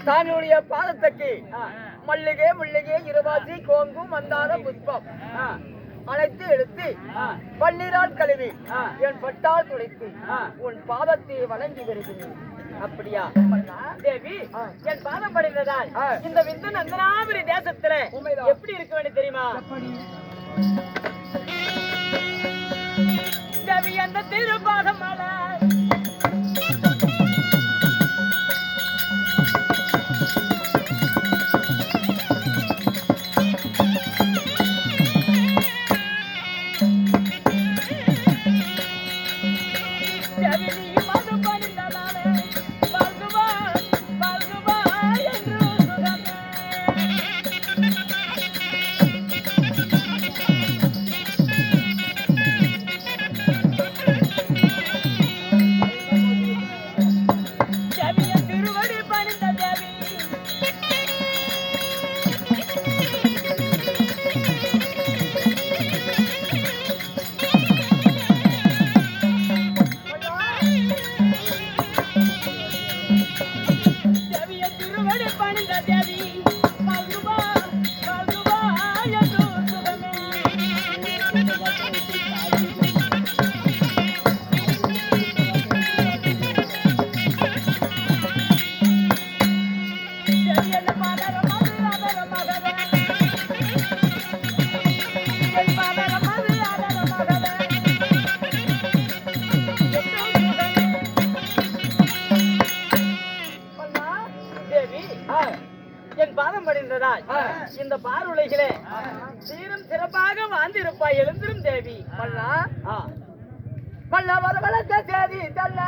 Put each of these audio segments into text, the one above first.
தானுடைய பாதத்துக்கு மல்லிகை முல்லிகை இருவாசி கோங்கு மந்தார புஷ்பம் அழைத்து எடுத்து பன்னீரால் கழுவி என் பட்டால் துளைத்து உன் பாதத்தை வணங்கி வருகிறேன். அப்படியா தேவி? என் பாதம் படைந்ததால் இந்த விந்து நந்தனாபுரி தேசத்துல எப்படி இருக்க வேண்டும் தெரியுமா தேவி? அந்த திருப்பாதம் மலர் என் பாதம் படைந்ததால் இந்த பாருலைகளே சீரும் சிறப்பாக வாழ்ந்திருப்பாய். எழுந்திரும் தேவி. மல்லா மல்லா வரவளத்த தேதி தல்ல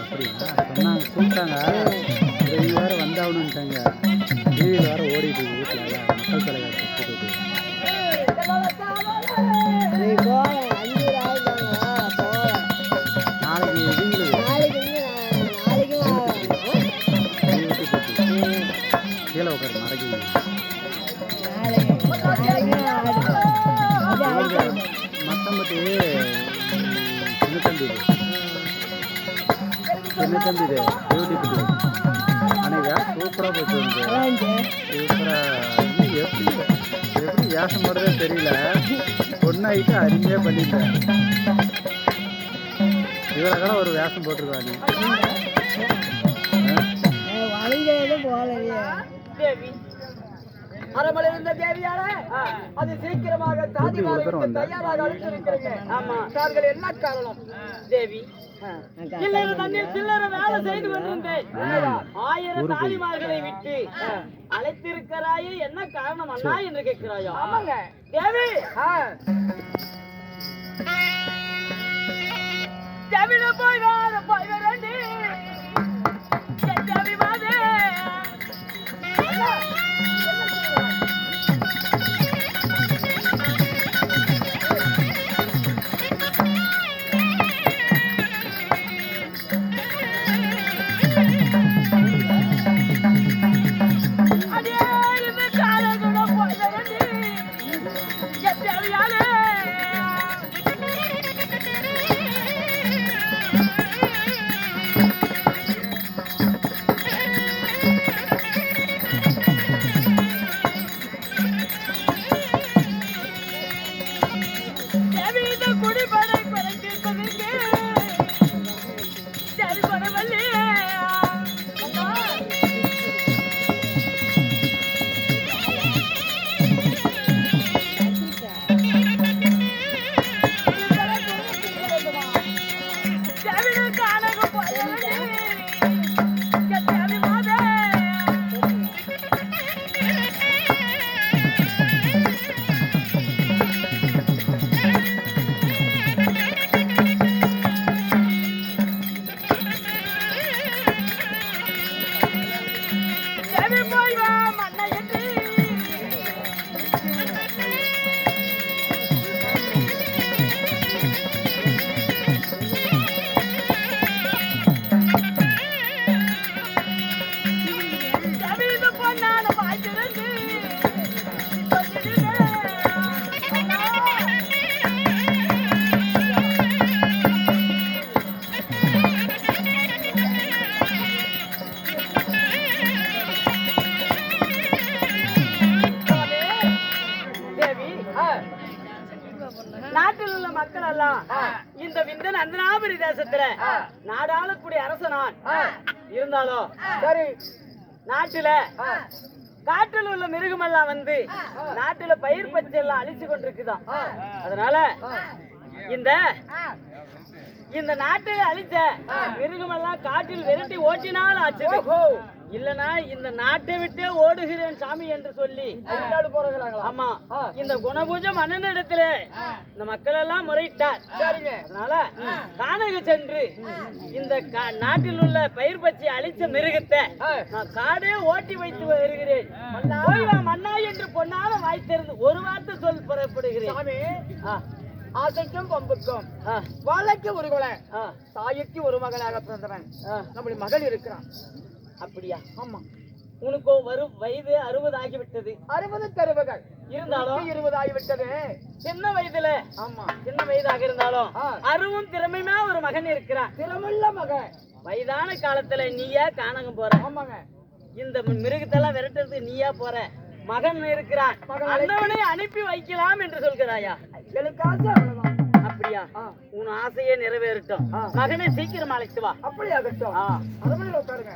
அப்படிங்களா? சொன்னாங்க, கூப்பிட்டாங்க. இவங்க வேற வந்தாகணுன்ட்டாங்க. டிவியில் வேற ஓடிட்டு வீட்டில் மக்கள் தலைவர் கூப்பிட்டு நாளைக்கு கீழே உட்காரு மறைக்கு மத்தம்பட்டி சின்ன தம்பி டியூட்டி அன்னைக்கா சூப்பராக போயிட்டு வந்து சூப்பராக எப்படி வேஷம் போடுறதே தெரியல. பொண்ணாயிட்டு அருமையாக பண்ணிட்டேன். இவரை கூட ஒரு வேஷம் போட்டிருக்காங்க. அரமலை இருந்த தேவியால அது சீக்கிரமாக தாதிமார்களுக்கு தயாராக அழைத்திருக்கிறீங்க. ஆமா, தாங்கள் என்ன காரணம் தேவி? சில்லறை வேலை செய்து கொண்டிருந்தேன். 1000 தாதிமார்களை விட்டு அழைத்திருக்கிறாயே, என்ன காரணம் அண்ணா என்று கேட்கிறாயோ? ஆமாங்க தேவி. தேவியில போய் வரண்டி தேவி மாதே. நாட்டில் உள்ள மக்கள் எல்லாம் இந்த விந்தன் அந்தனாபுரி தேசத்துல நாடாளக்கூடிய அரசனான் இருந்தாலும் சரி, நாட்டுல காட்டில் உள்ள மிருகம் எல்லாம் வந்து நாட்டுல பயிர் பச்சை எல்லாம் அழிச்சு கொண்டிருக்குதான். அதனால இந்த நாட்டை அழிச்ச மிருகம் எல்லாம் காட்டில் விரட்டி ஓட்டினால் ஆச்சு. இல்லனா இந்த நாட்டை விட்டே ஓடுகிறேன் சாமி என்று சொல்லி ஆமா, இந்த குணபூஜ மன்னனிடத்திலே இந்த மக்கள் எல்லாம் முறையிட்டார். அதனால கானக சென்று இந்த நாட்டில் உள்ள பயிர் பச்சை அழிச்ச மிருகத்தை நான் காடே ஓட்டி வைத்து வருகிறேன். மன்னா என்று பொன்னால வாய்த்திருந்து ஒரு வார்த்தை சொல் புறப்படுகிறேன். ஆசைக்கும் பம்புக்கும் வாழைக்கு ஒரு கொலை, தாய்க்கு ஒரு மகனாக பிறந்தவன் நம்முடைய மகள் இருக்கிறான். அப்படியா? ஆமா. உனக்கு வரும் வயது 60 ஆகிவிட்டது. 60 கருவுகள் இருந்தாலும் 20 ஆகிவிட்டது. சின்ன வயதுல, ஆமா சின்ன வயதாக இருந்தாலும் அருவும் திறமையுமா ஒரு மகன் இருக்கிறான். திறமுள்ள மகன். வயதான காலத்துல நீயா காணகம் போற? ஆமாங்க. இந்த மிருகத்தெல்லாம் விரட்டுறதுக்கு நீயா போற? மகன் இருக்கிறான், அண்ணவனை அனுப்பி வைக்கலாம் என்று சொல்கிறாயா? எனக்கு ஆசை அவ்வளவுதான். அப்படியா? உன் ஆசையே நிறைவேறட்டும். மகனை சீக்கிரம் அழைத்து வா. அப்படியாகட்டும். அரண்மனையில் உட்காருங்க.